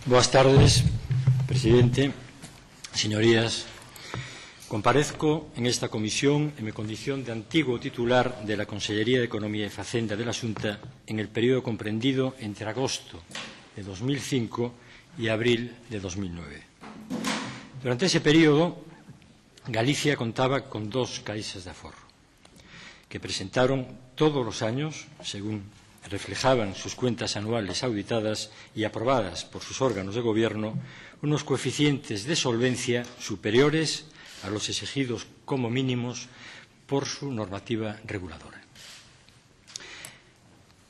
Boas tardes, presidente, señorías. Comparezco en esta comisión en mi condición de antiguo titular de la Consellería de Economía y Facenda de la Xunta en el periodo comprendido entre agosto de 2005 y abril de 2009. Durante ese periodo, Galicia contaba con dos caixas de aforro, que presentaron todos los años, según reflejaban sus cuentas anuales auditadas y aprobadas por sus órganos de gobierno, unos coeficientes de solvencia superiores a los exigidos como mínimos por su normativa reguladora.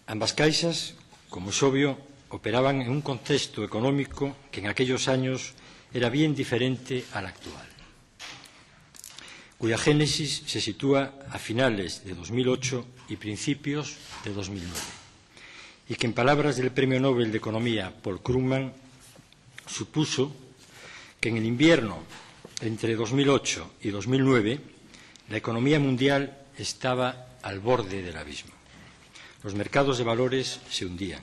Ambas caixas, como es obvio, operaban en un contexto económico que en aquellos años era bien diferente al actual, cuya génesis se sitúa a finales de 2008 y principios de 2009. Y que, en palabras del Premio Nobel de Economía Paul Krugman, supuso que en el invierno entre 2008 y 2009 la economía mundial estaba al borde del abismo. Los mercados de valores se hundían,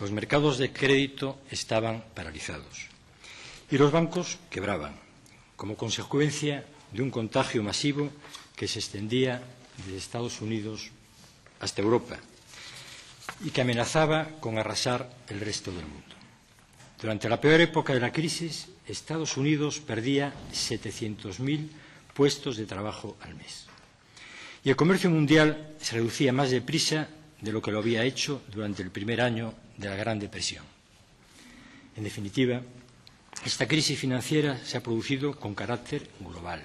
los mercados de crédito estaban paralizados y los bancos quebraban como consecuencia de un contagio masivo que se extendía desde Estados Unidos hasta Europa y que amenazaba con arrasar el resto del mundo. Durante la peor época de la crisis, Estados Unidos perdía 700.000 puestos de trabajo al mes. Y el comercio mundial se reducía más deprisa de lo que lo había hecho durante el primer año de la Gran Depresión. En definitiva, esta crisis financiera se ha producido con carácter global,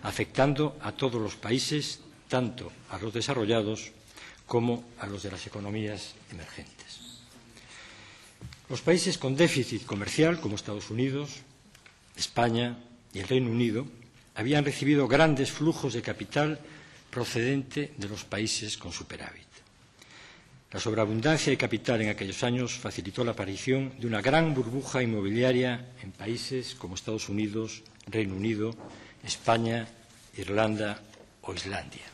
afectando a todos los países, tanto a los desarrollados como a los de las economías emergentes. Los países con déficit comercial, como Estados Unidos, España y el Reino Unido, habían recibido grandes flujos de capital procedente de los países con superávit. La sobreabundancia de capital en aquellos años facilitó la aparición de una gran burbuja inmobiliaria en países como Estados Unidos, Reino Unido, España, Irlanda o Islandia,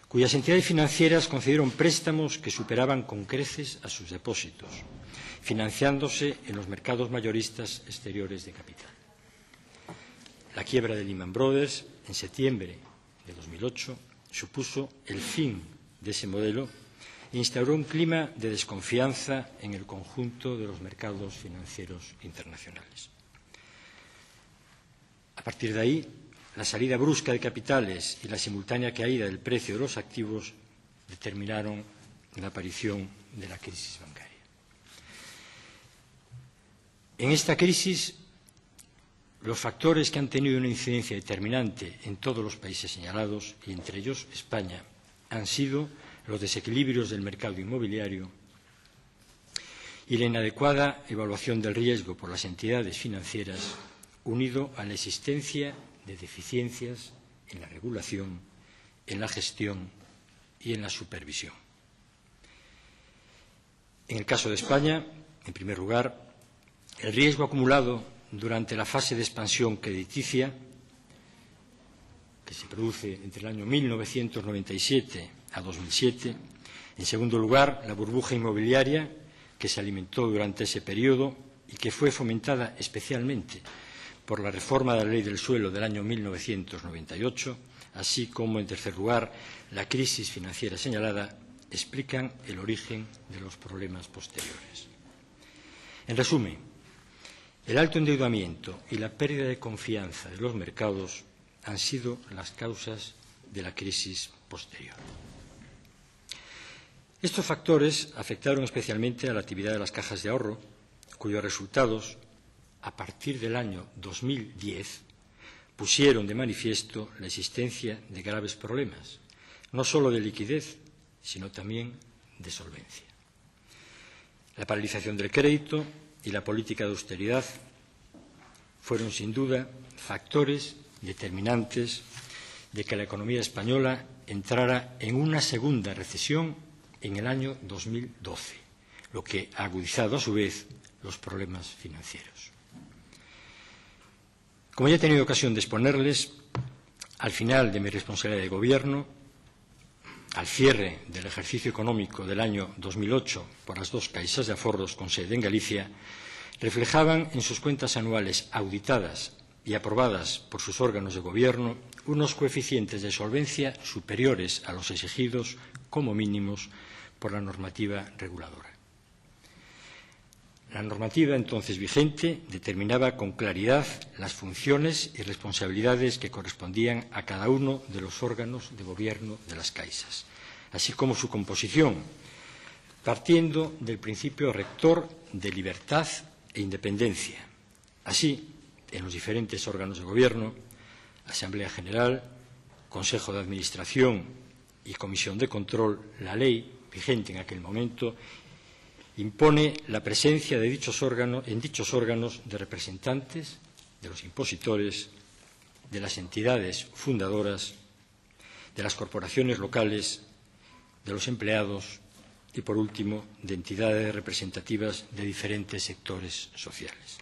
cuyas entidades financieras concedieron préstamos que superaban con creces a sus depósitos, financiándose en los mercados mayoristas exteriores de capital. La quiebra de Lehman Brothers en septiembre de 2008 supuso el fin de ese modelo e instauró un clima de desconfianza en el conjunto de los mercados financieros internacionales. A partir de ahí, la salida brusca de capitales y la simultánea caída del precio de los activos determinaron la aparición de la crisis bancaria. En esta crisis, los factores que han tenido una incidencia determinante en todos los países señalados, y entre ellos España, han sido los desequilibrios del mercado inmobiliario y la inadecuada evaluación del riesgo por las entidades financieras, unido a la existencia de deficiencias en la regulación, en la gestión y en la supervisión. En el caso de España, en primer lugar, el riesgo acumulado durante la fase de expansión crediticia, que se produce entre el año 1997 a 2007. En segundo lugar, la burbuja inmobiliaria, que se alimentó durante ese periodo y que fue fomentada especialmente por la reforma de la Ley del Suelo del año 1998, así como, en tercer lugar, la crisis financiera señalada, explican el origen de los problemas posteriores. En resumen, el alto endeudamiento y la pérdida de confianza de los mercados han sido las causas de la crisis posterior. Estos factores afectaron especialmente a la actividad de las cajas de ahorro, cuyos resultados, a partir del año 2010, pusieron de manifiesto la existencia de graves problemas, no solo de liquidez, sino también de solvencia. La paralización del crédito y la política de austeridad fueron, sin duda, factores determinantes de que la economía española entrara en una segunda recesión en el año 2012, lo que ha agudizado, a su vez, los problemas financieros. Como ya he tenido ocasión de exponerles, al final de mi responsabilidad de gobierno, al cierre del ejercicio económico del año 2008 por las dos caixas de aforros con sede en Galicia, reflejaban en sus cuentas anuales auditadas y aprobadas por sus órganos de gobierno unos coeficientes de solvencia superiores a los exigidos como mínimos por la normativa reguladora. La normativa entonces vigente determinaba con claridad las funciones y responsabilidades que correspondían a cada uno de los órganos de gobierno de las caixas, así como su composición, partiendo del principio rector de libertad e independencia. Así, en los diferentes órganos de gobierno, Asamblea General, Consejo de Administración y Comisión de Control, la ley vigente en aquel momento impone la presencia de en dichos órganos de representantes de los impositores, de las entidades fundadoras, de las corporaciones locales, de los empleados y, por último, de entidades representativas de diferentes sectores sociales.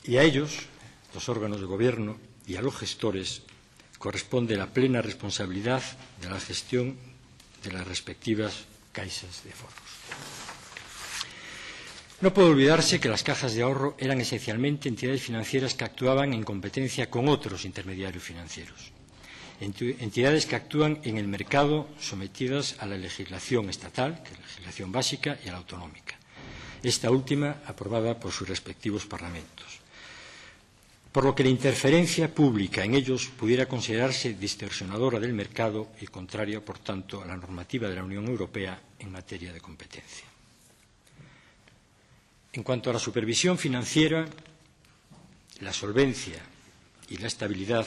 Y a ellos, los órganos de gobierno, y a los gestores, corresponde la plena responsabilidad de la gestión de las respectivas caixas de aforros. No puede olvidarse que las cajas de ahorro eran esencialmente entidades financieras que actuaban en competencia con otros intermediarios financieros, entidades que actúan en el mercado sometidas a la legislación estatal, que es la legislación básica, y a la autonómica, esta última aprobada por sus respectivos parlamentos. Por lo que la interferencia pública en ellos pudiera considerarse distorsionadora del mercado y contraria, por tanto, a la normativa de la Unión Europea en materia de competencia. En cuanto a la supervisión financiera, la solvencia y la estabilidad,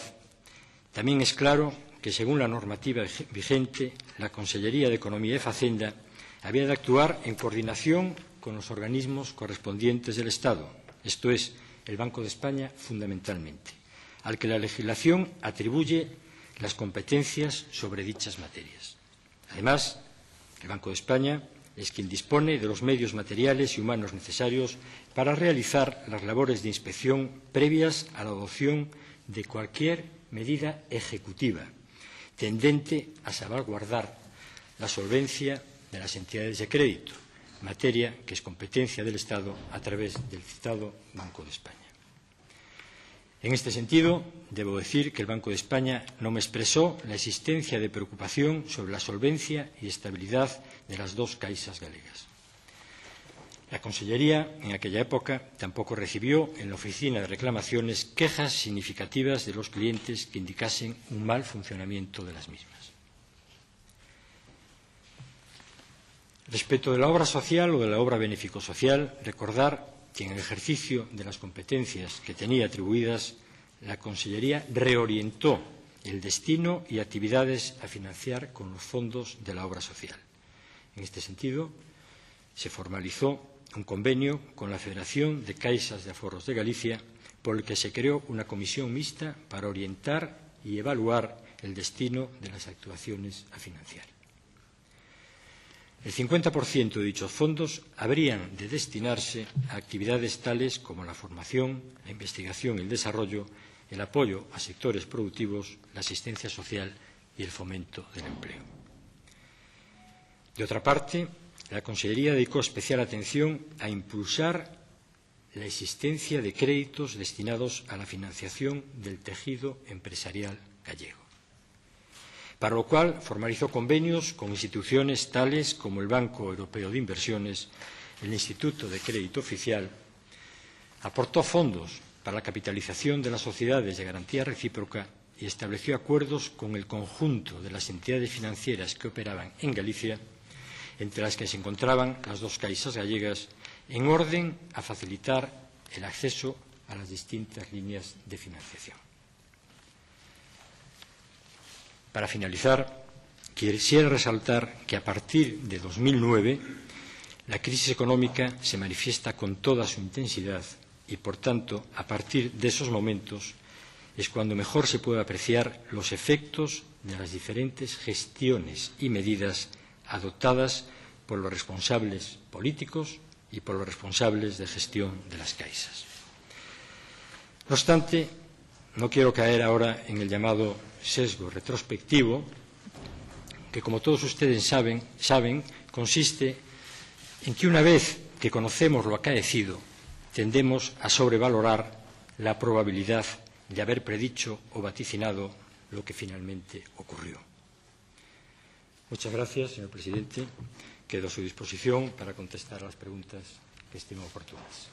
también es claro que, según la normativa vigente, la Consellería de Economía y Facenda había de actuar en coordinación con los organismos correspondientes del Estado, esto es, el Banco de España fundamentalmente, al que la legislación atribuye las competencias sobre dichas materias. Además, el Banco de España es quien dispone de los medios materiales y humanos necesarios para realizar las labores de inspección previas a la adopción de cualquier medida ejecutiva tendente a salvaguardar la solvencia de las entidades de crédito, materia que es competencia del Estado a través del citado Banco de España. En este sentido, debo decir que el Banco de España no me expresó la existencia de preocupación sobre la solvencia y estabilidad de las dos caixas galegas. La Consellería, en aquella época, tampoco recibió en la Oficina de Reclamaciones quejas significativas de los clientes que indicasen un mal funcionamiento de las mismas. Respecto de la obra social o de la obra benéfico-social, recordar que en el ejercicio de las competencias que tenía atribuidas, la Consellería reorientó el destino y actividades a financiar con los fondos de la obra social. En este sentido, se formalizó un convenio con la Federación de Caixas de Aforros de Galicia, por el que se creó una comisión mixta para orientar y evaluar el destino de las actuaciones a financiar. El 50% de dichos fondos habrían de destinarse a actividades tales como la formación, la investigación y el desarrollo, el apoyo a sectores productivos, la asistencia social y el fomento del empleo. De otra parte, la Consellería dedicó especial atención a impulsar la existencia de créditos destinados a la financiación del tejido empresarial gallego, para lo cual formalizó convenios con instituciones tales como el Banco Europeo de Inversiones, el Instituto de Crédito Oficial, aportó fondos para la capitalización de las sociedades de garantía recíproca y estableció acuerdos con el conjunto de las entidades financieras que operaban en Galicia, entre las que se encontraban las dos caixas gallegas, en orden a facilitar el acceso a las distintas líneas de financiación. Para finalizar, quisiera resaltar que a partir de 2009 la crisis económica se manifiesta con toda su intensidad y, por tanto, a partir de esos momentos es cuando mejor se puede apreciar los efectos de las diferentes gestiones y medidas adoptadas por los responsables políticos y por los responsables de gestión de las caixas. No obstante, no quiero caer ahora en el llamado sesgo retrospectivo, que, como todos ustedes saben, consiste en que una vez que conocemos lo acaecido, tendemos a sobrevalorar la probabilidad de haber predicho o vaticinado lo que finalmente ocurrió. Muchas gracias, señor presidente. Quedo a su disposición para contestar a las preguntas que estimo oportunas.